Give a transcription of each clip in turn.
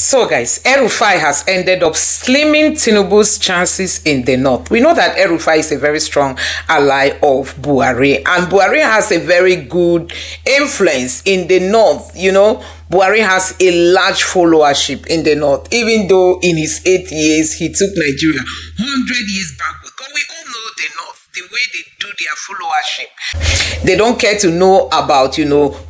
So guys, El-Rufai has ended up slimming Tinubu's chances in the north. We know that El-Rufai is a very strong ally of Buhari, and Buhari has a very good influence in the north. You know, Buhari has a large followership in the north, even though in his 8 years he took Nigeria 100 years backward. But we all know the north, the way they do their followership. They don't care to know about,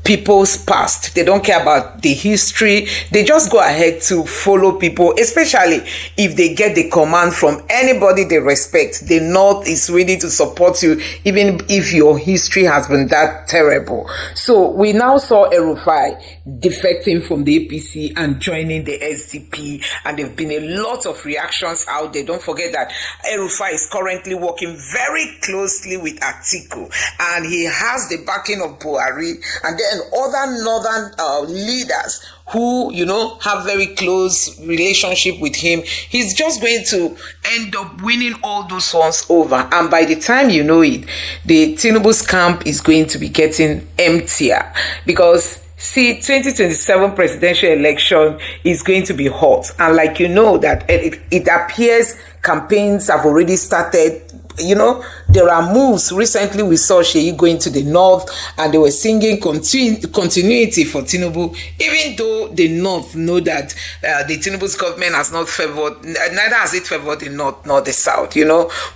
people's past. They don't care about the history. They just go ahead to follow people, especially if they get the command from anybody they respect. The north is ready to support you, even if your history has been that terrible. So we now saw El-Rufai defecting from the APC and joining the SDP, and there have been a lot of reactions out there. Don't forget that El-Rufai is currently working very closely with Atiku, and he has the backing of Buhari, and then other northern leaders who have very close relationship with him. He's just going to end up winning all those ones over, and by the time you know it, the Tinubu's camp is going to be getting emptier, because 2027 presidential election is going to be hot, and like that it appears campaigns have already started. There are moves. Recently we saw Sheyi going to the north, and they were singing continuity for Tinubu, even though the north know that the Tinubu's government has not favored, neither has it favored the north nor the south,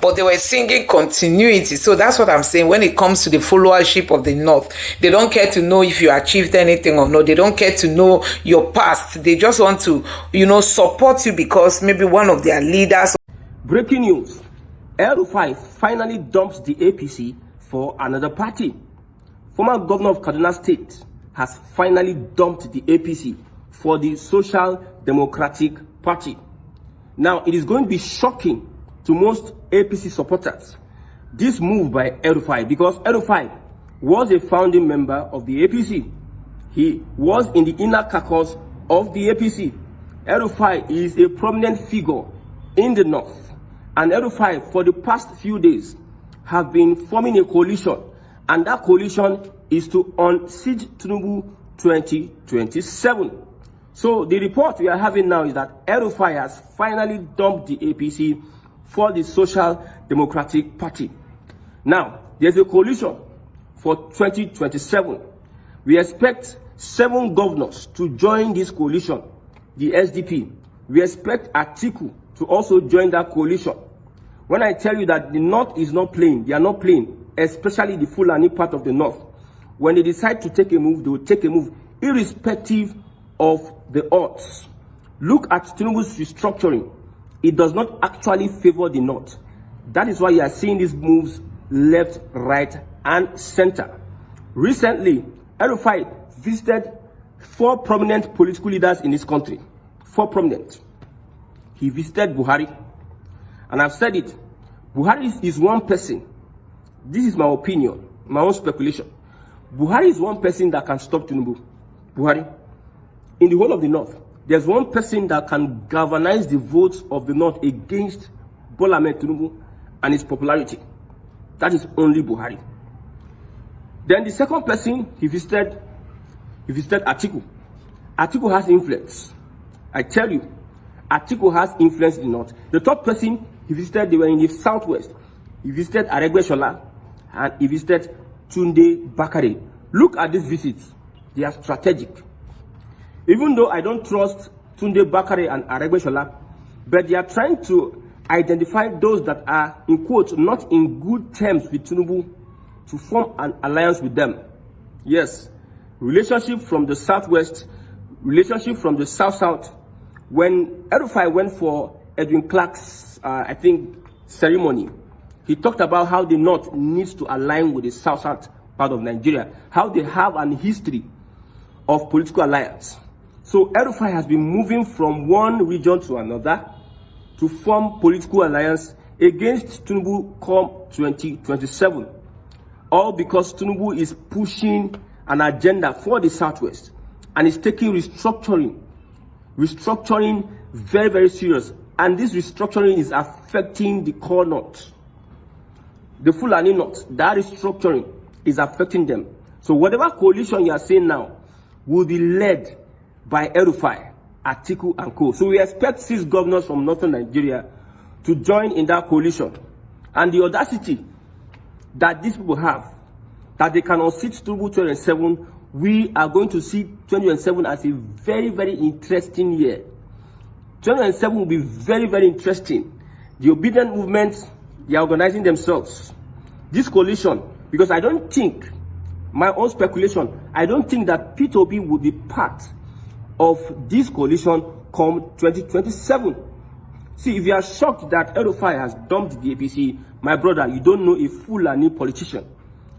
but they were singing continuity. So that's what I'm saying. When it comes to the followership of the north, they don't care to know if you achieved anything or not. They don't care to know your past. They just want to support you because maybe one of their leaders. Breaking news: El-Rufai finally dumps the APC for another party. Former governor of Kaduna State has finally dumped the APC for the Social Democratic Party. Now, it is going to be shocking to most APC supporters, this move by El-Rufai, because El-Rufai was a founding member of the APC. He was in the inner caucus of the APC. El-Rufai is a prominent figure in the north. And El-Rufai, for the past few days, have been forming a coalition, and that coalition is to unseat Tinubu 2027. So the report we are having now is that El-Rufai has finally dumped the APC for the Social Democratic Party. Now, there's a coalition for 2027. We expect 7 governors to join this coalition, the SDP. We expect Atiku to also join that coalition. When I tell you that the north is not playing, they are not playing, especially the Fulani part of the north. When they decide to take a move, they will take a move irrespective of the odds. Look at Tinubu's restructuring. It does not actually favor the north. That is why you are seeing these moves left, right, and center. Recently, El-Rufai visited 4 prominent political leaders in this country. 4 prominent. He visited Buhari, and I've said it. Buhari is one person. This is my opinion, my own speculation. Buhari is one person that can stop Tinubu. Buhari. In the whole of the north, there's one person that can galvanize the votes of the north against Bola Ahmed Tinubu and his popularity. That is only Buhari. Then the second person he visited Atiku. Atiku has influence. I tell you, Atiku has influence in the north. The third person he visited, they were in the southwest. He visited Aregbesola and he visited Tunde Bakare. Look at these visits. They are strategic. Even though I don't trust Tunde Bakare and Aregbesola, but they are trying to identify those that are, in quotes, not in good terms with Tinubu, to form an alliance with them. Yes, relationship from the southwest, relationship from the south-south. When El-Rufai went for Edwin Clark's, ceremony, he talked about how the north needs to align with the south-south part of Nigeria, how they have an history of political alliance. So El-Rufai has been moving from one region to another to form political alliance against Tinubu come 2027. All because Tinubu is pushing an agenda for the southwest and is taking restructuring very, very serious. And this restructuring is affecting the core north. The Fulani north, that restructuring is affecting them. So whatever coalition you are seeing now will be led by El-Rufai. Atiku and co. So we expect 6 governors from northern Nigeria to join in that coalition. And the audacity that these people have, that they can unseat Tinubu 2027, we are going to see 2027 as a very, very interesting year. 2027 will be very, very interesting. The obedient movement, they are organizing themselves. This coalition, because I don't think, my own speculation, I don't think that P2B will be part of this coalition come 2027. See, if you are shocked that El-Rufai has dumped the APC, my brother, you don't know a Fulani politician.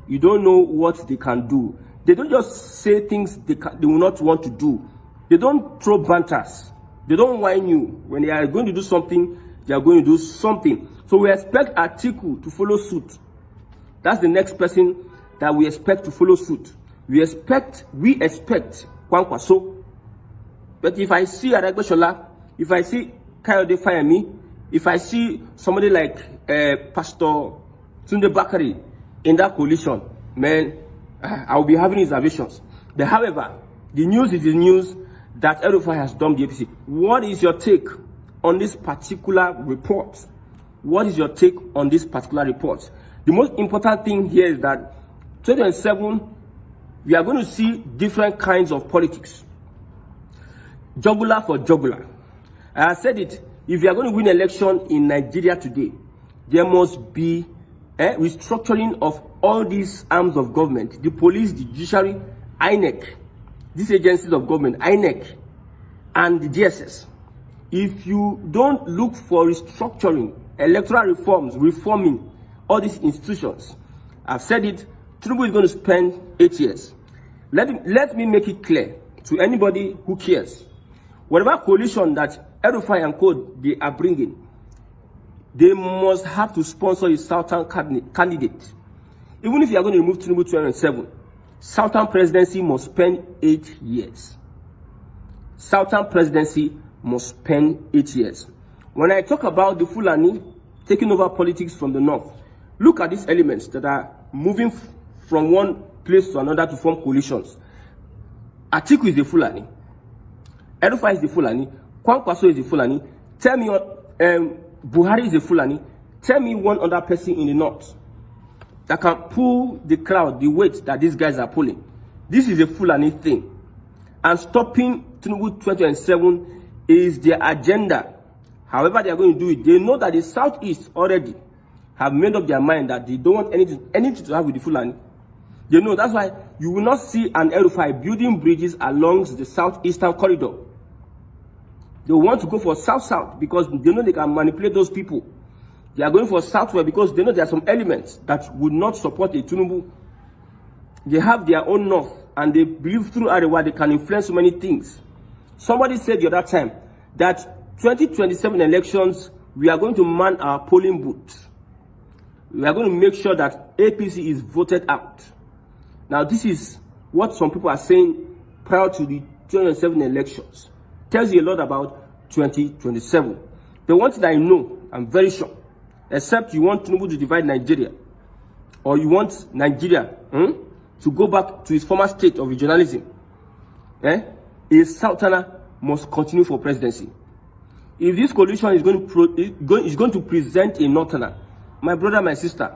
You don't know what they can do. They don't just say things they will not want to do. They don't throw banters. They don't whine you. When they are going to do something, they are going to do something. So we expect Atiku to follow suit. That's the next person that we expect to follow suit. We expect Kwankwaso. But if I see Aragbeshola, if I see Kayode Fayemi, if I see somebody like Pastor Tunde Bakari in that coalition, man, I will be having reservations. But however, the news is the news that El-Rufai has dumped the APC. What is your take on this particular report? What is your take on this particular report? The most important thing here is that 2027, we are going to see different kinds of politics. Jugular for jugular. I said it, if you are going to win election in Nigeria today, there must be a restructuring of all these arms of government, the police, the judiciary, INEC, these agencies of government, INEC, and the DSS. If you don't look for restructuring, electoral reforms, reforming all these institutions, I've said it, Tinubu is going to spend 8 years. Let me make it clear to anybody who cares. Whatever coalition that El-Rufai and co they are bringing, they must have to sponsor a Southern candidate. Even if you are going to remove Tinubu 2007, Southern presidency must spend 8 years. Southern presidency must spend 8 years. When I talk about the Fulani taking over politics from the north, look at these elements that are moving from one place to another to form coalitions. Atiku is the Fulani. El-Rufai is the Fulani. Kwankwaso is the Fulani. Tell me, Buhari is the Fulani. Tell me one other person in the north that can pull the crowd, the weight that these guys are pulling. This is a Fulani thing. And stopping Tinubu 2027 is their agenda. However they are going to do it, they know that the southeast already have made up their mind that they don't want anything to have with the Fulani. They know, that's why you will not see an El-Rufai building bridges along the southeastern corridor. They want to go for south-south because they know they can manipulate those people. They are going for southwest because they know there are some elements that would not support a Tinubu. They have their own north and they believe through Arewa they can influence so many things. Somebody said the other time that 2027 elections, we are going to man our polling booths. We are going to make sure that APC is voted out. Now, this is what some people are saying prior to the 2027 elections. Tells you a lot about 2027. The one thing I know, I'm very sure, except you want Tinubu to divide Nigeria, or you want Nigeria to go back to its former state of regionalism, a Southerner must continue for presidency. If this coalition is going to present a Northerner, my brother, my sister,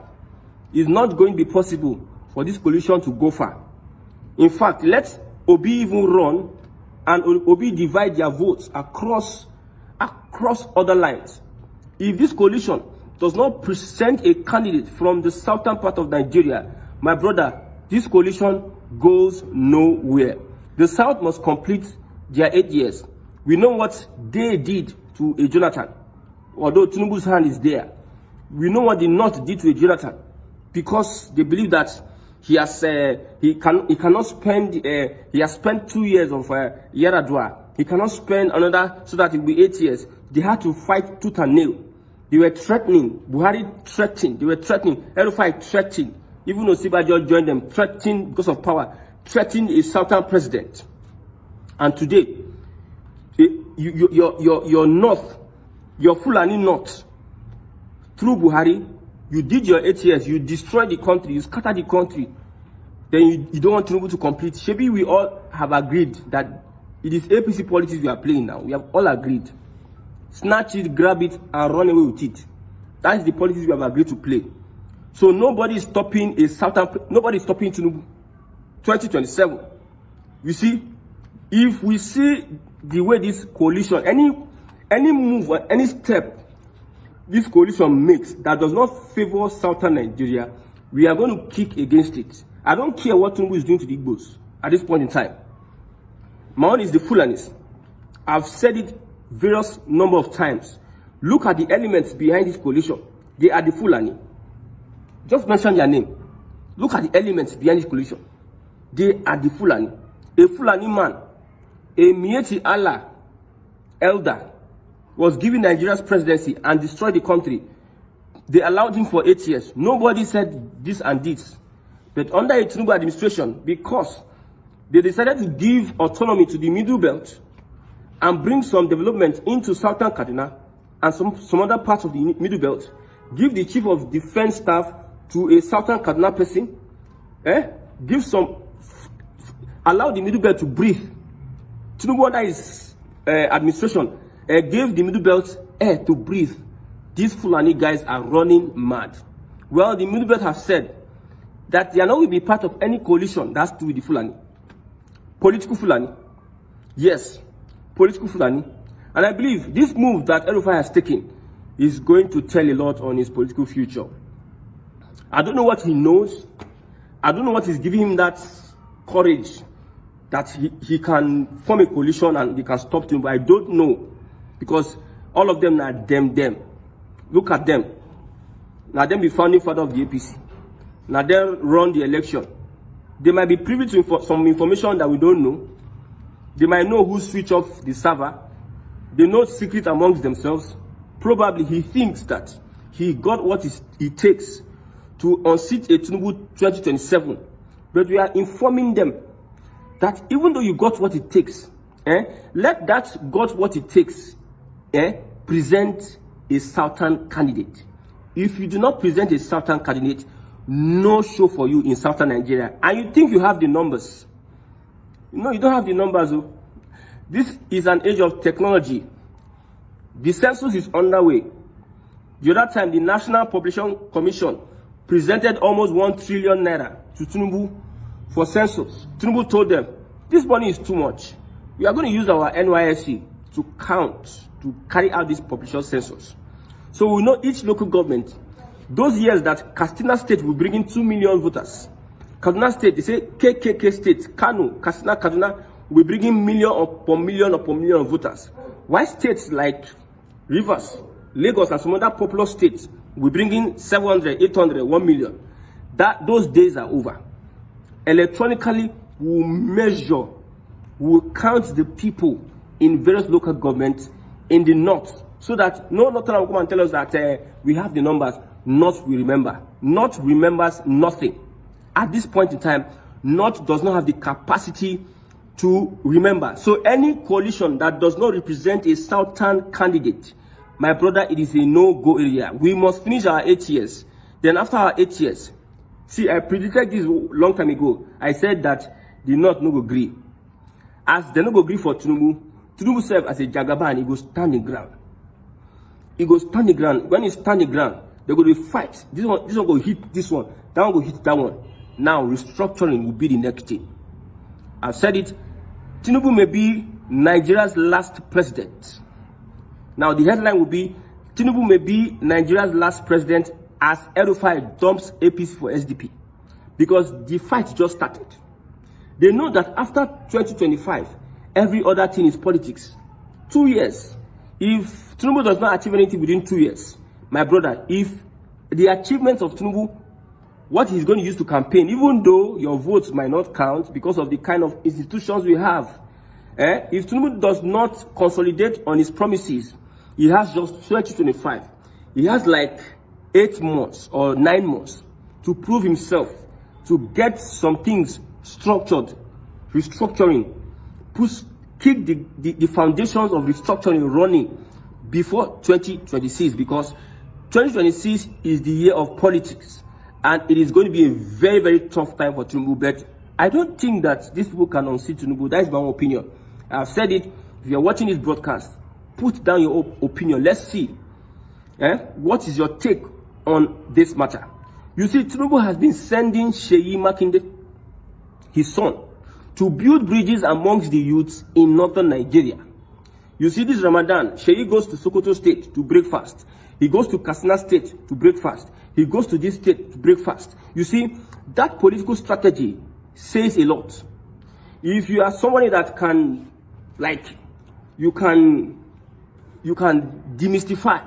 it's not going to be possible for this coalition to go far. In fact, let Obi even run and Obi divide their votes across other lines. If this coalition does not present a candidate from the southern part of Nigeria, my brother, this coalition goes nowhere. The South must complete their 8 years. We know what they did to a Jonathan, although Tinubu's hand is there. We know what the North did to a Jonathan because they believe that he has cannot spend he has spent 2 years of Yaradua. He cannot spend another so that it will be 8 years. They had to fight tooth and nail. They were threatening. Buhari threatening. They were threatening. El-Rufai threatening. Even Osibajo joined them, threatening because of power, threatening a Southern president. And today, your North, your Fulani North, through Buhari, you did your 8 years, you destroyed the country, you scattered the country, then you don't want Tinubu to complete. Maybe we all have agreed that It is APC politics we are playing now. We have all agreed. Snatch it, grab it, and run away with it. That is the politics we have agreed to play. So nobody is stopping nobody is stopping Tinubu. 2027. You see, if we see the way this coalition, any move or any step this coalition makes that does not favor southern Nigeria, we are going to kick against it. I don't care what Tinubu is doing to the Igbos at this point in time. My own is the Fulanis. I've said it various number of times. Look at the elements behind this coalition. They are the Fulani. Just mention their name. Look at the elements behind this coalition. They are the Fulani. A Fulani man, a Mieti Allah elder, was given Nigeria's presidency and destroyed the country. They allowed him for 8 years. Nobody said this and this. But under a Tinubu administration, because they decided to give autonomy to the Middle Belt and bring some development into southern Kaduna and some other parts of the Middle Belt, give the chief of defense staff to a southern Kaduna person, allow the Middle Belt to breathe. Tinubu under his administration gave the Middle Belt air to breathe. These Fulani guys are running mad. Well, the Middle Belt have said that they are not going to be part of any coalition that has to do with the Fulani. Political Fulani. Yes, political Fulani. And I believe this move that El-Rufai has taken is going to tell a lot on his political future. I don't know what he knows. I don't know what is giving him that courage that he can form a coalition and they can stop him. But I don't know, because all of them are them. Look at them. Now them be founding father of the APC. Now they run the election. They might be privy to some information that we don't know. They might know who switched off the server. They know secret amongst themselves. Probably he thinks that he got what it takes to unseat a Tinubu 2027. But we are informing them that even though you got what it takes, let that got what it takes present a southern candidate. If you do not present a southern candidate, no show for you in southern Nigeria. And you think you have the numbers. No, you don't have the numbers. This is an age of technology. The census is underway. The other time, the National Population Commission presented almost 1 trillion naira to Tinubu for census. Tinubu told them, this money is too much. We are going to use our NYSC to count, to carry out this population census. So we know each local government, those years that Katsina State will bring in 2 million voters. Kaduna State, they say KKK State, Kanu, Katsina, Kaduna will bring in million upon million upon million of voters. Why states like Rivers, Lagos, and some other popular states will bring in 700, 800, 1 million. Those days are over. Electronically, we'll measure, we'll count the people in various local governments in the north, so that no Northern will come and tell us that we have the numbers. North we remember. North remembers nothing. At this point in time, North does not have the capacity to remember. So any coalition that does not represent a southern candidate, my brother, it is a no-go area. We must finish our 8 years. Then after our 8 years, see, I predicted this long time ago. I said that the North no go agree. As they no go agree for Tinubu, Tinubu serve as a jagaban, he go stand the ground. He go stand the ground. When he stand the ground, they go to fight. This one go hit this one. That one go hit that one. Now restructuring will be the next thing. I've said it. Tinubu may be Nigeria's last president. Now the headline will be Tinubu may be Nigeria's last president as El-Rufai dumps APC for SDP. Because the fight just started. They know that after 2025, every other thing is politics. 2 years. If Tinubu does not achieve anything within 2 years, my brother, if the achievements of Tinubu, what he's going to use to campaign, even though your votes might not count because of the kind of institutions we have, if Tinubu does not consolidate on his promises, he has just 2025. He has like 8 months or 9 months to prove himself, to get some things structured, restructuring, kick the foundations of restructuring running before 2026, because 2026 is the year of politics and it is going to be a very, very tough time for Tinubu. But I don't think that these people can unseat Tinubu. That is my own opinion. I've said it. If you're watching this broadcast, put down your opinion. Let's see. What is your take on this matter? You see, Tinubu has been sending Seyi Makinde, his son, to build bridges amongst the youths in northern Nigeria. You see, this Ramadan, Seyi goes to Sokoto State to break fast. He goes to Katsina State to break fast. He goes to this state to break fast. You see, that political strategy says a lot. If you are somebody that can, you can demystify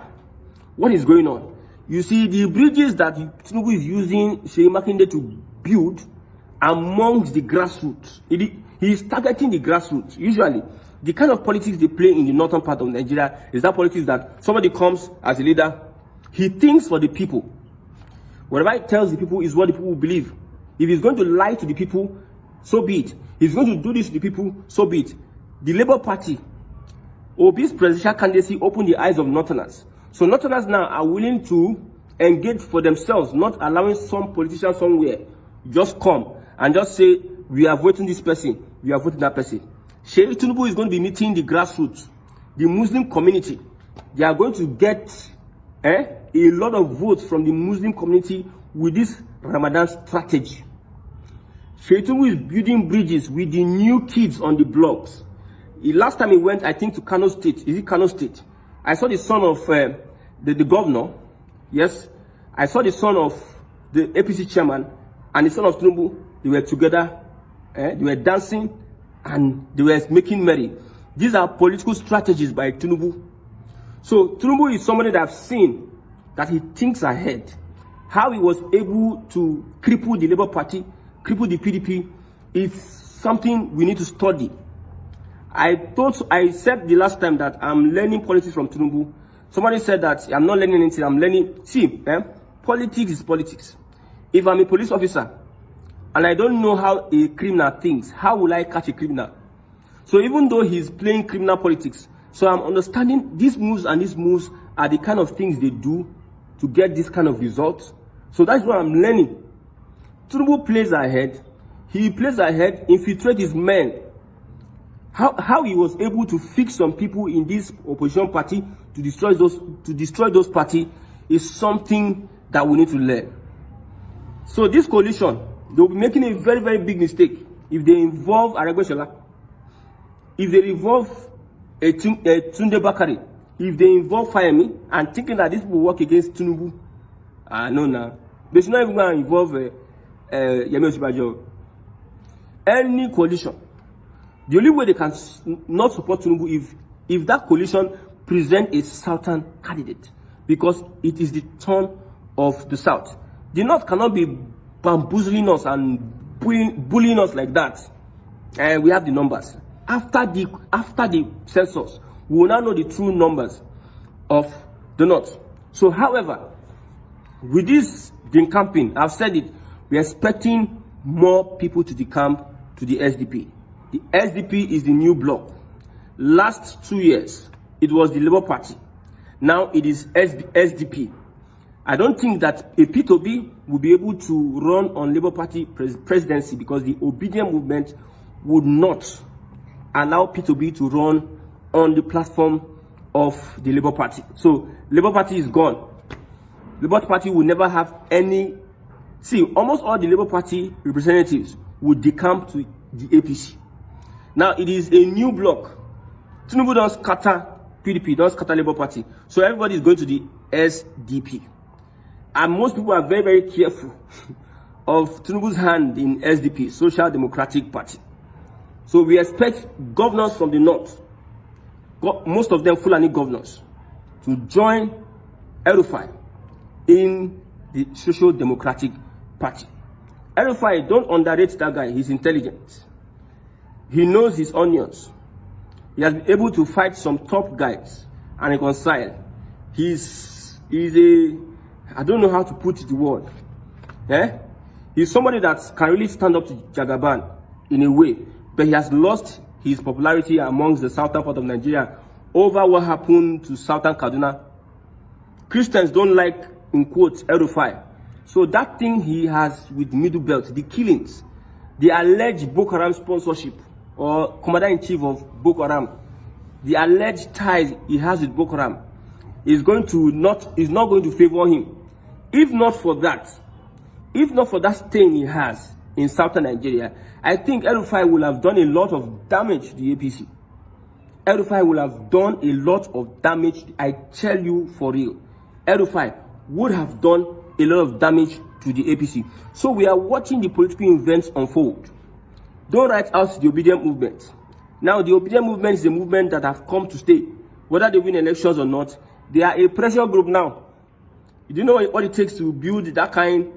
what is going on. You see, the bridges that Tinubu is using Seyi Makinde to build amongst the grassroots. He is targeting the grassroots. Usually, the kind of politics they play in the northern part of Nigeria is that politics that somebody comes as a leader, he thinks for the people. Whatever he tells the people is what the people will believe. If he's going to lie to the people, so be it. If he's going to do this to the people, so be it. The Labour Party, Obi's presidential candidacy opened the eyes of Northerners. So Northerners now are willing to engage for themselves, not allowing some politician somewhere just come and just say, we are voting this person, we are voting that person. Seyi Tinubu is going to be meeting the grassroots, the Muslim community. They are going to get a lot of votes from the Muslim community with this Ramadan strategy. Seyi Tinubu is building bridges with the new kids on the blocks. Last time he went, I think, to Kano State. Is it Kano State? I saw the son of the governor. Yes. I saw the son of the APC chairman and the son of Tinubu. They were together. They were dancing and they were making merry. These are political strategies by Tinubu. So Tinubu is somebody that I've seen that he thinks ahead. How he was able to cripple the Labour Party, cripple the PDP, is something we need to study. I said the last time that I'm learning politics from Tinubu. Somebody said that I'm not learning anything, I'm learning. See, politics is politics. If I'm a police officer and I don't know how a criminal thinks, how will I catch a criminal? So even though he's playing criminal politics, so I'm understanding these moves and these moves are the kind of things they do to get this kind of results. So that's what I'm learning. Tinubu plays ahead. He plays ahead, infiltrate his men. How he was able to fix some people in this opposition party to destroy those parties is something that we need to learn. So this coalition, they'll be making a very, very big mistake if they involve Aregbesola, if they involve Tunde Bakari, if they involve Fayemi, and thinking that this will work against Tinubu. No. They should not even go and involve Yemi Osinbajo. Any coalition. The only way they can not support Tinubu if that coalition present a southern candidate, because it is the turn of the south. The north cannot be bamboozling us and bullying us like that. And we have the numbers. After the census, we will now know the true numbers of the north. So, however, with this decamping, I've said it, we are expecting more people to decamp to the SDP. The SDP is the new bloc. Last 2 years, it was the Labour Party. Now it is SDP. I don't think that a P2B will be able to run on Labour Party presidency, because the obedient movement would not allow P2B to run on the platform of the Labour Party. So Labour Party is gone. Labour Party will never have any. See, almost all the Labour Party representatives would decamp to the APC. Now it is a new bloc. Tinubu does scatter PDP, does scatter Labour Party. So everybody is going to the SDP. And most people are very, very careful of Tinubu's hand in SDP, Social Democratic Party. So we expect governors from the north, most of them Fulani governors, to join El-Rufai in the Social Democratic Party. El-Rufai, don't underrate that guy. He's intelligent. He knows his onions. He has been able to fight some top guys and reconcile. He's I don't know how to put the word. He's somebody that can really stand up to Jagaban in a way, but he has lost his popularity amongst the southern part of Nigeria over what happened to southern Kaduna. Christians don't like, in quotes, El-Rufai. So that thing he has with Middle Belt, the killings, the alleged Boko Haram sponsorship or commander-in-chief of Boko Haram, the alleged ties he has with Boko Haram, is not going to favor him. If not for that stain he has in southern Nigeria, I think El-Rufai will have done a lot of damage to the APC. El-Rufai will have done a lot of damage. I tell you for real. El-Rufai would have done a lot of damage to the APC. So we are watching the political events unfold. Don't write out the obedient movement. Now, the obedient movement is a movement that have come to stay. Whether they win elections or not, they are a pressure group now. You do know what it takes to build that kind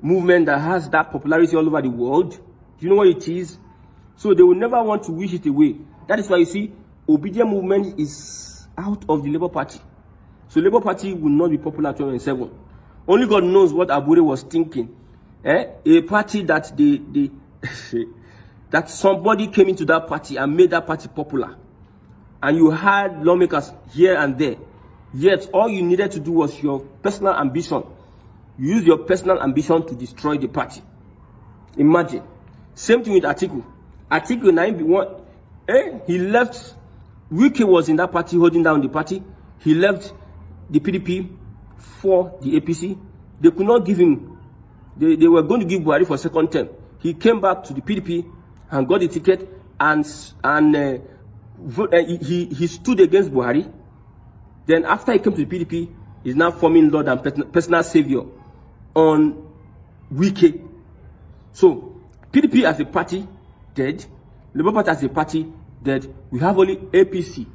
movement that has that popularity all over the world? Do you know what it is? So they will never want to wish it away. That is why you see, obedient movement is out of the Labour Party. So Labour Party will not be popular in 2027. Only God knows what Abure was thinking. A party that that somebody came into that party and made that party popular. And you had lawmakers here and there. Yet all you needed to do was your personal ambition. You use your personal ambition to destroy the party. Imagine. Same thing with Atiku. Atiku 9B1. He left. Wike was in that party holding down the party. He left the PDP for the APC. They could not give him. They were going to give Buhari for second term. He came back to the PDP and got the ticket and he stood against Buhari. Then after he came to the PDP, he's now forming Lord and personal savior on Wike. So PDP as a party dead, Labour Party as a party dead. We have only APC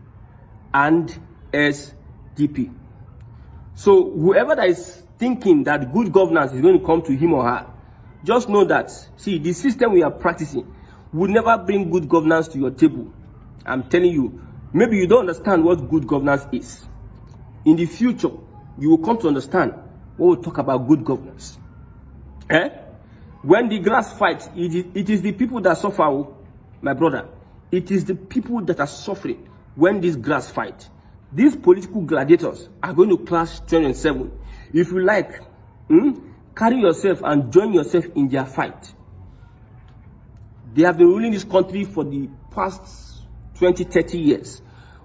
and SDP. So whoever that is thinking that good governance is going to come to him or her, just know that, see, the system we are practicing will never bring good governance to your table. I'm telling you, maybe you don't understand what good governance is. In the future, you will come to understand what we talk about good governance. When the grass fights, it is the people that suffer, my brother. It is the people that are suffering when this grass fight. These political gladiators are going to clash 2007. If you like, carry yourself and join yourself in their fight. They have been ruling this country for the past 20, 30 years.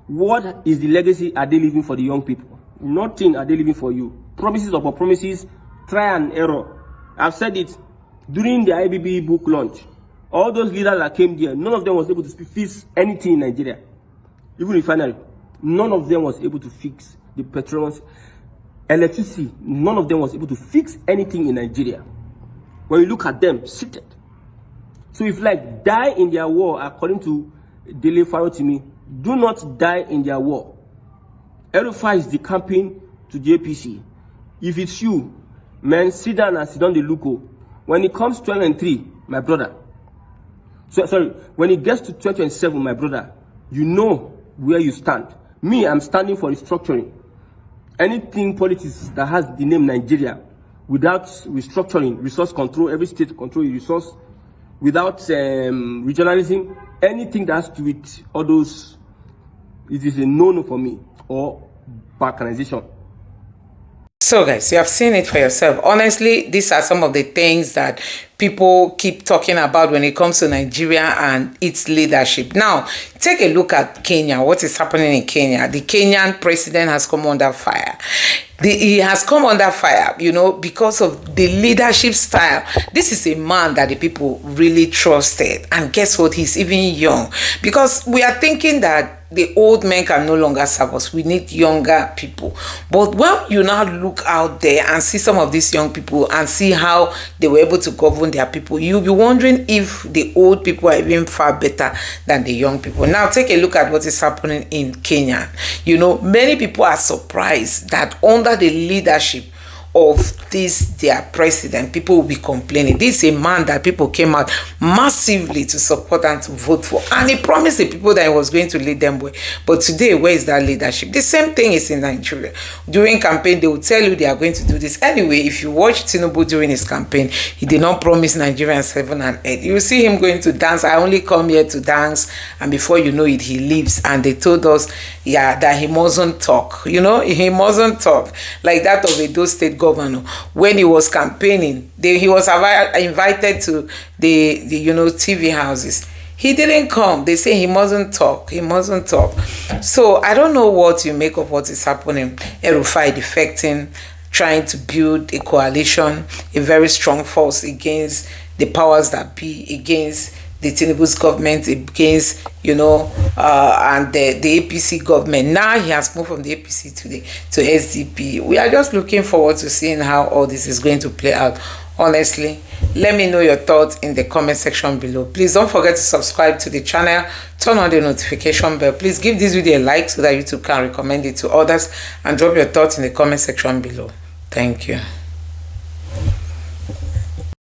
What is the legacy are they leaving for the young people? Nothing are they leaving for you. Promises upon promises, try and error. I've said it during the IBB book launch. All those leaders that came there, none of them was able to fix anything in Nigeria. Even refinery, none of them was able to fix the petroleum, electricity. None of them was able to fix anything in Nigeria. When you look at them, seated. So if like die in their war, according to Dele Farotimi, do not die in their war. El-Rufai is decamping to the APC. If it's you, man, sit down and sit down the looko. When it comes to 2003, my brother. When it gets to 2027, my brother, you know where you stand. Me, I'm standing for restructuring. Anything politics that has the name Nigeria, without restructuring, resource control, every state control resource, without regionalism, anything that has to do with all those, it is a no-no for me, or balkanization. So guys, you have seen it for yourself. Honestly, these are some of the things that people keep talking about when it comes to Nigeria and its leadership. Now, take a look at Kenya. What is happening in Kenya? The Kenyan president has come under fire. He has come under fire, you know, because of the leadership style. This is a man that the people really trusted. And guess what? He's even young. Because we are thinking that the old men can no longer serve us. We need younger people. But when you now look out there and see some of these young people and see how they were able to govern their people, you'll be wondering if the old people are even far better than the young people. Now, take a look at what is happening in Kenya. You know, many people are surprised that under the leadership of their president, people will be complaining. This is a man that people came out massively to support and to vote for, and he promised the people that he was going to lead them well. But today, where is that leadership? The same thing is in Nigeria. During campaign, they will tell you they are going to do this. Anyway, if you watch Tinubu during his campaign, he did not promise Nigerians heaven and earth. You will see him going to dance. I only come here to dance, and before you know it, he leaves. And they told us, yeah, that he mustn't talk. You know, he mustn't talk like that of a Edo State governor. When he was campaigning, he was invited to the TV houses. He didn't come. They say he mustn't talk. He mustn't talk. So I don't know what you make of what is happening. El-Rufai defecting, trying to build a coalition, a very strong force against the powers that be, against the Tinubu's government, against, and the APC government. Now he has moved from the APC to SDP. We are just looking forward to seeing how all this is going to play out. Honestly, let me know your thoughts in the comment section below. Please don't forget to subscribe to the channel, turn on the notification bell. Please give this video a like so that YouTube can recommend it to others, and drop your thoughts in the comment section below. Thank you.